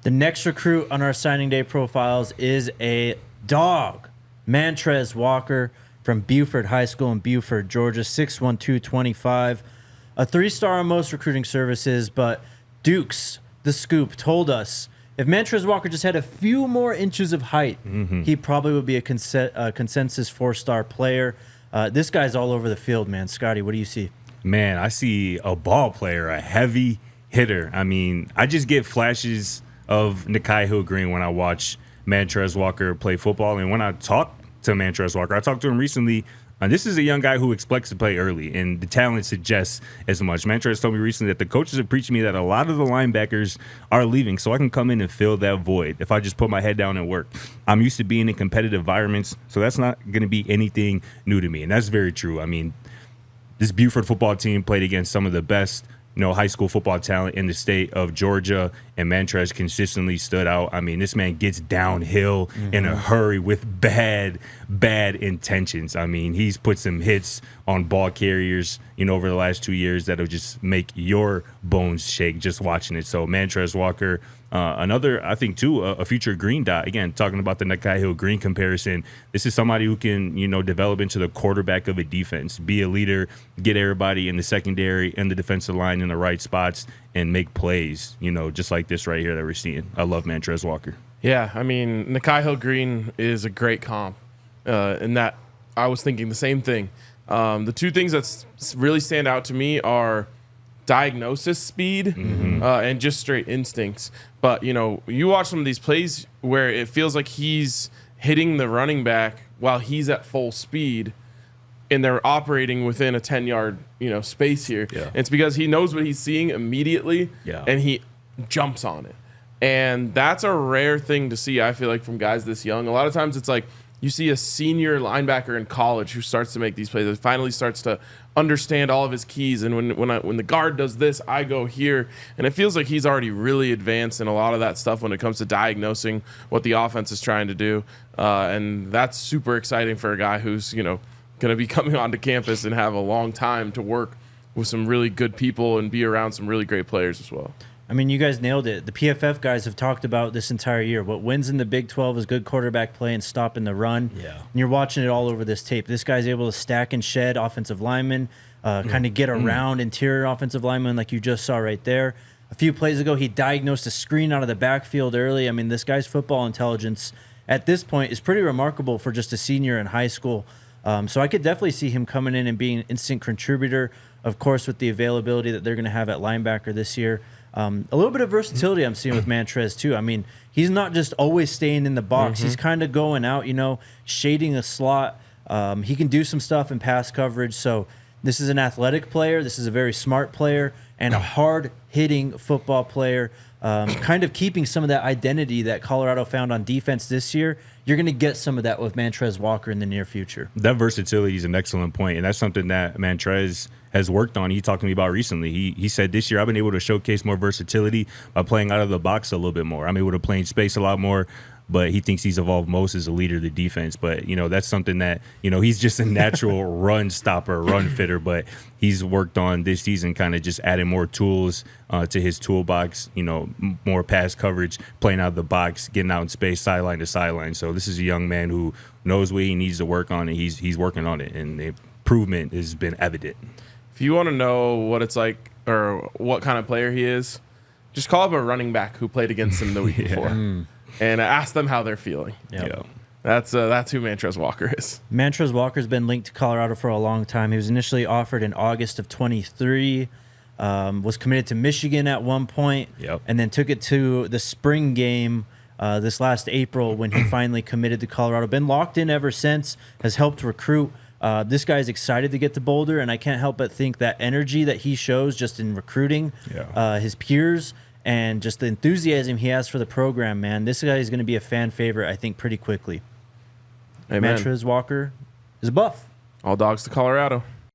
The next recruit on our signing day profiles is a DAWG, Mantrez Walker from Buford High School in Buford, Georgia, 6'1", 225. A 3-star on most recruiting services, but Dukes, the Scoop, told us if Mantrez Walker just had a few more inches of height, he probably would be a consensus 4-star player. This guy's all over the field, man. Scotty, what do you see? Man, I see a ball player, a heavy hitter. I mean, I just get flashes of Nikhai Hill-Green when I watch Mantrez Walker play football. And when I talk to Mantrez Walker, I talked to him recently. This is a young guy who expects to play early, and the talent suggests as much. Mantrez told me recently that the coaches have preached to me that a lot of the linebackers are leaving, so I can come in and fill that void if I just put my head down and work. I'm used to being in competitive environments, so that's not going to be anything new to me, and that's very true. I mean, this Buford football team played against some of the best high school football talent in the state of Georgia, and Mantrez consistently stood out. I mean, this man gets downhill in a hurry with bad intentions. I mean, he's put some hits on ball carriers, over the last 2 years that'll just make your bones shake just watching it. So Mantrez Walker, another, I think, too, a future green dot. Again, talking about the Nikhai Hill-Green comparison, this is somebody who can, develop into the quarterback of a defense, be a leader, get everybody in the secondary and the defensive line in the right spots, and make plays, just like this right here that we're seeing. I love Mantrez Walker. Yeah, I mean, Nikhai Hill-Green is a great comp. In that, I was thinking the same thing. The two things that really stand out to me are diagnosis speed and just straight instincts. But, you watch some of these plays where it feels like he's hitting the running back while he's at full speed, and they're operating within a 10-yard, space here. Yeah. It's because he knows what he's seeing immediately, and he jumps on it. And that's a rare thing to see, I feel like, from guys this young. A lot of times it's like you see a senior linebacker in college who starts to make these plays, that finally starts to understand all of his keys. And when the guard does this, I go here. And it feels like he's already really advanced in a lot of that stuff when it comes to diagnosing what the offense is trying to do. And that's super exciting for a guy who's, going to be coming onto campus and have a long time to work with some really good people and be around some really great players as well. I mean, you guys nailed it. The PFF guys have talked about this entire year. What wins in the Big 12 is good quarterback play and stopping the run. Yeah. And you're watching it all over this tape. This guy's able to stack and shed offensive linemen, kind of get around interior offensive linemen like you just saw right there. A few plays ago, he diagnosed a screen out of the backfield early. I mean, this guy's football intelligence at this point is pretty remarkable for just a senior in high school. So I could definitely see him coming in and being an instant contributor, of course, with the availability that they're going to have at linebacker this year. A little bit of versatility I'm seeing with Mantrez, too. I mean, he's not just always staying in the box. He's kind of going out, shading a slot. He can do some stuff in pass coverage. So this is an athletic player. This is a very smart player and a hard-hitting football player, kind of keeping some of that identity that Colorado found on defense this year. You're going to get some of that with Mantrez Walker in the near future. That versatility is an excellent point, and that's something that Mantrez has worked on. He talked to me about recently. He said this year I've been able to showcase more versatility by playing out of the box a little bit more. I'm able to play in space a lot more, but he thinks he's evolved most as a leader of the defense. But, that's something that, he's just a natural run stopper, run fitter, but he's worked on this season kind of just adding more tools to his toolbox, more pass coverage, playing out of the box, getting out in space, sideline to sideline. So this is a young man who knows what he needs to work on, and he's working on it, and the improvement has been evident. If you want to know what it's like or what kind of player he is, just call up a running back who played against him the week before and ask them how they're feeling. Yep. That's who Mantrez Walker is. Mantrez Walker's been linked to Colorado for a long time. He was initially offered in August of 23, was committed to Michigan at one point, and then took it to the spring game this last April when he finally committed to Colorado. Been locked in ever since, has helped recruit. This guy's excited to get to Boulder, and I can't help but think that energy that he shows just in recruiting his peers and just the enthusiasm he has for the program, man, this guy is going to be a fan favorite, I think, pretty quickly. Mantrez Walker is a buff. All dogs to Colorado.